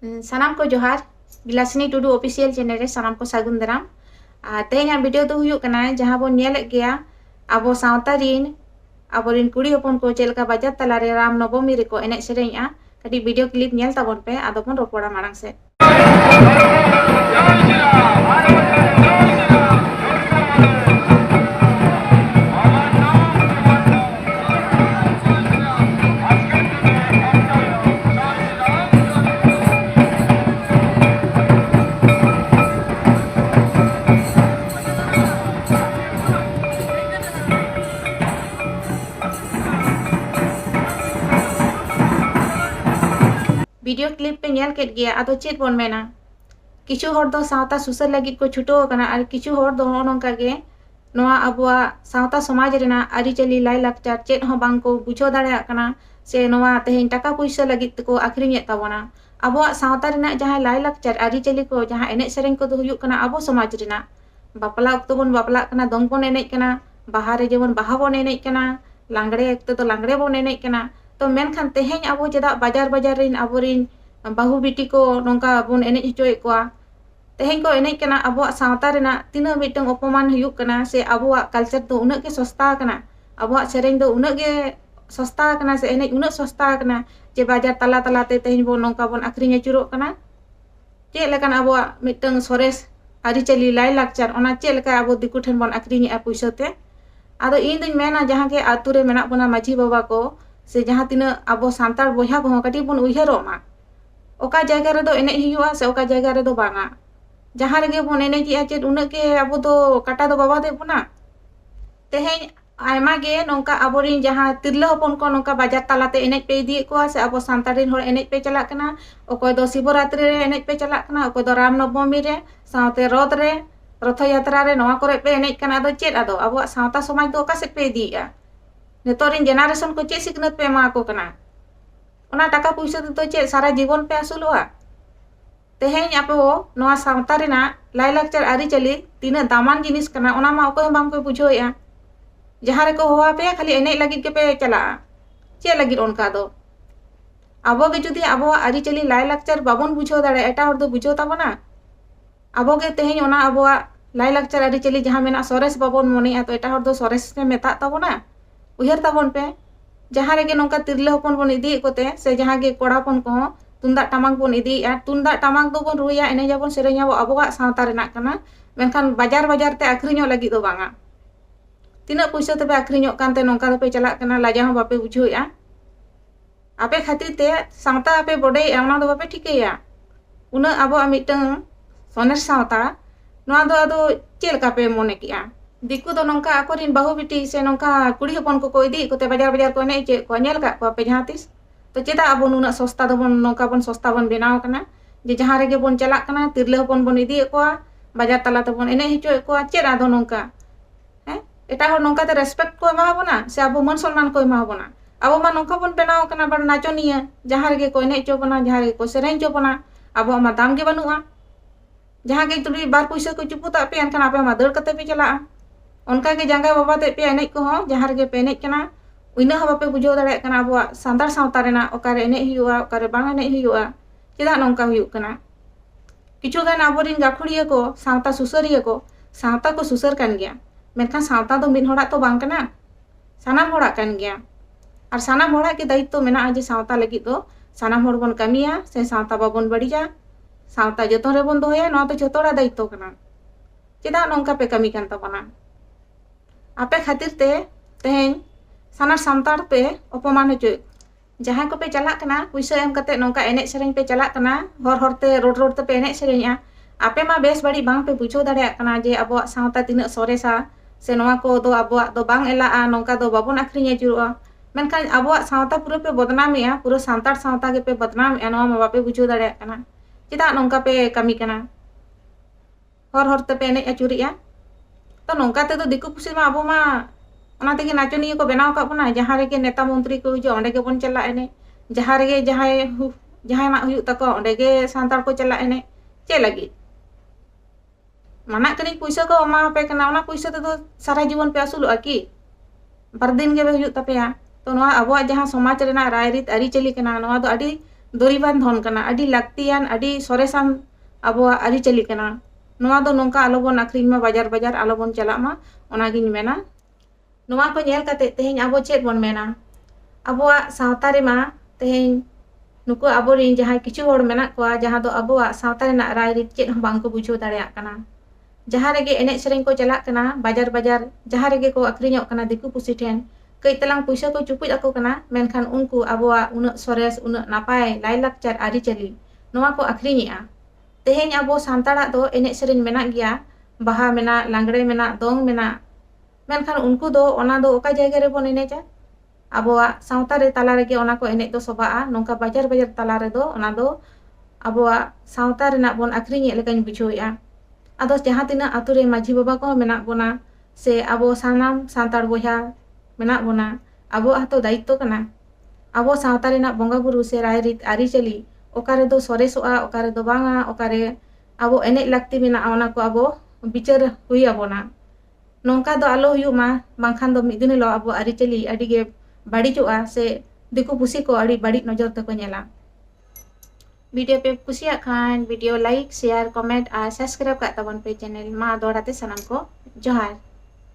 सानाम को जोहार गिलासनी Tudu official channel रे सानाम को सागुन दाराम तेहेኛ वीडियो दो हुयुक कना जहां बन नेलक गया आबो सावता रिन आबोरिन कुड़ी हपन को चेलका बाजार तलारे राम नवमी रे को एने सेरेña कटी वीडियो क्लिप नेल ताबन पे आदो बन रोपड़ा मारांग से वीडियो क्लिप पे नेल केट गया आदो चेत बन मेना किछु हर दो सावता सुसर लगित को छुटो कना और किछु हर दो नोंका गे नोआ अबुआ सावता समाज रेना आरिचली लाई लाकचार चेत हो बांग को बुझो दाड़े कना से नोआ तेहेन टाका पैसा लगित को आखरिñe ताबोना अबुआ सावता रेना जहां लाई लाकचार आरिचली को जहां एने सेरेñ को दो हुयुक कना अबो समाज रेना बापला अक्तो बन बापला कना दंग बन एनेज कना बाहा रे जेमन बाहा बन एनेज कना लांगड़े अक्तो तो लांगड़े बन एनेज कना तो मेनखान तेहेñ अबो चेदा बाजार बाजार रिन अबोरिन बाहु बिटी को नोंका बन एनेज हचोए कोआ तेहेñ को एनेज कना अबो सावता रेना तिना मिटंग अपमान हुयुक कना से अबो कल्चर दो उनक के सस्ता कना अबो सेरेñ दो उनक के सस्ता कना से एनेज उनक सस्ता कना जे बाजार तला तला ते तेहेñ बन नोंका बन आखरिñ अचुरोग कना चे लेकान अबो मिटंग सोरेस आरिचली लाई लाकचार ओना चे लेका अबो दिकु ठेन बन आखरिñ आ पैसा ते आदो इन दिन मेना जहां के आतु रे मेना बना माझी बाबा को से जहां तिना अबो सांतार बोया को कटी बन उयहरो मा ओका जगह रे दो एनेज हुयुआ से ओका जगह रे दो बांगा जहां रे बन एनेज आ चेत उनक के अबो दो काटा दो बाबा दे बना तेहेñ आयमा गे नोंका अबोरिन जहां तिरला हपन को नोंका बाजार तालाते एनेज पे इदी को से अबो सांतारिन होर एनेज पे चला कना ओकोय दो शिवरात्रि रे एनेज पे चला कना ओकोय दो राम नवमी रे सावते रथ रे रथ यात्रा रे नोवा करे पे एनेज कना दो चेत आदो अबो सावता समाज दो ओका से पे इदीआ नेतोरिन जेनारेशन को चेत सिखनत पे मा को कना ओना टाका पैसा तो चेत सारा जीवन पे आसुलवा तेहेñ आपो नोआ सावता रेना लाई लाकचार आरिचली तीना दामान जिनिस कना ओना मा ओकोय बांग पे बुझोया जहां रे को होवा पे खाली एनेज लगित के पे चला चे लगित ओनका दो अबो गे जुदी अबो आरिचली लाई लाकचार बाबन बुझो दाड़े एटा हर दो बुझो ताबना अबो गे तेहेñ ओना अबो लाई लाकचार आरिचली जहां मेना सोरेस बाबन मोनेया तो एटा हर दो सोरेस से मेता ताबना उयहर ताबन पे जहां रे गे नोंका तिरला हपन बन इदी कोते से जहां गे कोड़ा हपन को तुंदा टमाक बन इदीया तुंदा टमाक दो बन रुया एनेज बन सेरेña अबोवा सावता रेना कना मेनखान बाजार बाजार ते आखरिñो लगी दो बांगा तीना पैसा तबे आखरिñो कानते नोंका दो पे चला कना लाजा हो बापे बुझोया आपे खातिर ते सावता आपे बडे ओना दो बापे ठिकेया उना अबो मिटंग सोनेर सावता नोआ दो आदो चेल का पे मोने किया दिकु दो नोंका अकोरिन बाहु बिटी से नोंका कुड़ी हपन को इदी कोते बाजार बाजार को एनेज को नेल का को पे जहां तिस तो चेदा अबो नुना सस्ता दो बन नोंका बन सस्ता बन बेनाव कना जे जहां रे गे बन चला कना तिरले हपन बन इदी को बाजार तला ते बन एनेज हचो को चेदा दो नोंका एटा हर नोंका ते रेस्पेक्ट को एमा बना से अबो मन सम्मान को एमा बना अबो मा नोंका बन बेनाव कना बड़ नाचनिया जहां रे गे को एनेज चो बना जहां रे को सेरेñ चो बना अबो मा दाम गे बनुआ जहां गे तुरी बार पैसा को चुपुता पे अनखान आपे मा दड़ कते पे चला उनका के जंगा बाबा ते पे एनेज को हो जहां रे गे पे एनेज कना उइना ह बापे बुझो दाड़े कना अबो सांतार सावता रेना ओकारे एनेज हुयुआ ओकारे बांग एनेज हुयुआ चेदा नोंका हुयुक कना किछु गान अबोरिन गाखुड़िया को सावता सुसरिया को सावता को सुसर कान गया मेनखान सावता दो मिन होड़ा तो बांग कना सानाम होड़ा कान गया और सानाम होड़ा के दायित्व मेना जे सावता लगी दो सानाम होड़ बन कमिया से सावता बाबन बड़िया सावता जतो रे बन दोया नोआ तो जतोड़ा दायित्व कना चेदा नोंका पे कमी कान ताबना आपे खातिर ते तेहेñ सानार सामतार पे अपमान हचो जहां को पे चला कना पैसा एम कते नोंका एनेज सेरेñ पे चला कना हर हरते रोड रोड ते पे एनेज सेरेña आपे मा बेस बड़ी बांग पे बुझो दाड़े कना जे अबो सावता तिना सोरेसा से नोआ को दो अबो दो बांग एला नोंका दो बाबन आखरिñ जुरुआ मेनखान अबो सावता पूरा पे बदनामिया पूरा सांतार सावता के पे बदनाम नोआ मा बापे बुझो दाड़े कना चेदा नोंका पे कमी कना हर हरते पे एनेज अचुरिया तो नोंका ते तो दिकु पुसी मा अबो मा ओना तेगे नाचनिया को बनाव का बना जहां रे के नेता मंत्री को जो ओंडे के बन चला एने जहां रे के जहां मा हुयु तको ओंडे के सांतार को चला एने चे लगी माना कनी पैसा को अमा पे कना ओना पैसा ते तो सारा जीवन पे आसुलुआ की बार दिन के हुयु तपेया तो नोआ अबो जहां समाज रेना राय रीत आरी चली कना नोआ दो अडी ᱫᱚᱨᱤᱵᱟᱱ ᱫᱷᱚᱱ ᱠᱟᱱᱟ, ᱟᱹᱰᱤ ᱞᱟᱹᱠᱛᱤᱭᱟᱱ, ᱟᱹᱰᱤ ᱥᱚᱨᱮᱥᱟᱱ ᱟᱵᱚᱣᱟᱜ ᱟᱹᱨᱤᱪᱟᱹᱞᱤ ᱠᱟᱱᱟ। ᱱᱚᱣᱟ ᱫᱚ ᱱᱚᱝᱠᱟ ᱟᱞᱚᱵᱚᱱ ᱟᱠᱷᱨᱤᱧ ᱢᱟ, ᱵᱟᱡᱟᱨ ᱵᱟᱡᱟᱨ ᱟᱞᱚᱵᱚᱱ ᱪᱟᱞᱟᱜ ᱢᱟ, ᱚᱱᱟᱜᱤᱧ ᱢᱮᱱᱟ। ᱱᱚᱣᱟ ᱠᱚ ᱧᱮᱞ ᱠᱟᱛᱮ ᱛᱮᱦᱮᱧ ᱟᱵᱚ ᱪᱮᱫ ᱵᱚᱱ ᱢᱮᱱᱟ? ᱟᱵᱚᱣᱟᱜ ᱥᱟᱶᱛᱟ ᱨᱮᱢᱟ ᱛᱮᱦᱮᱧ नुको आबोरिन जहाँ किछु होड़ मेना को जहाँ दो अबोआ सावता रेना रायरित चेद हम बांको बुझो दाड़ेयाक कना। जहाँ रेगे एनेज सेरेंग को चलाक कना बाजार बाजार जहाँ रेगे को अक्रिñok कना दिकु पुसी ठेन कई तलांग पैसा को चुपुज ako कना मेनखान उनको अबोआ उन सरेस उन नापाय लाइलाकचार आरिचली नोवा को अक्रिñेआ। तेहेñ अबो सांताड़ा दो एनेज सेरेंग मेना गिया, बाहा मेना, लांगड़े मेना, दोंग मेना, मेनखान उनको दो ओना दो ओका जायगा रे बोन एनेजा अबोआ सावता रे तला रेगे ओना को एनेज दो सोबाआ। नोंका बाजार बाजार तला रे दो ओना दो अबोआ सावता रेना बोन अक्रिñे लेकाñ बुझोएआ। आदो जहाँ तिना आतु रे माझी बाबा को मेना बोना से अबो सानाम सांताड़ बोया मेना बोना अबो आतो दायित्व कना अबो सावता रेना बोंगा बुरु से रायरित आरिचली ओकारे दो सरेसोआ ओकारे दो बांगा ओकारे अबो एनेज लाक्ति मेना ओना को अबो बिचार हुई अबोना। नोंका दो आलो हुयु मा बांखान दो मिद दिन लो अबो आरिचली अडिगे बाड़िजोआ से दिकु पुसी को अड़ी बाड़ी नजर तको नेला। वीडियो पे कुसिया खान वीडियो लाइक शेयर कमेंट और सब्सक्राइब का तबन पे चैनल मा दोड़ाते सनम को जोहार।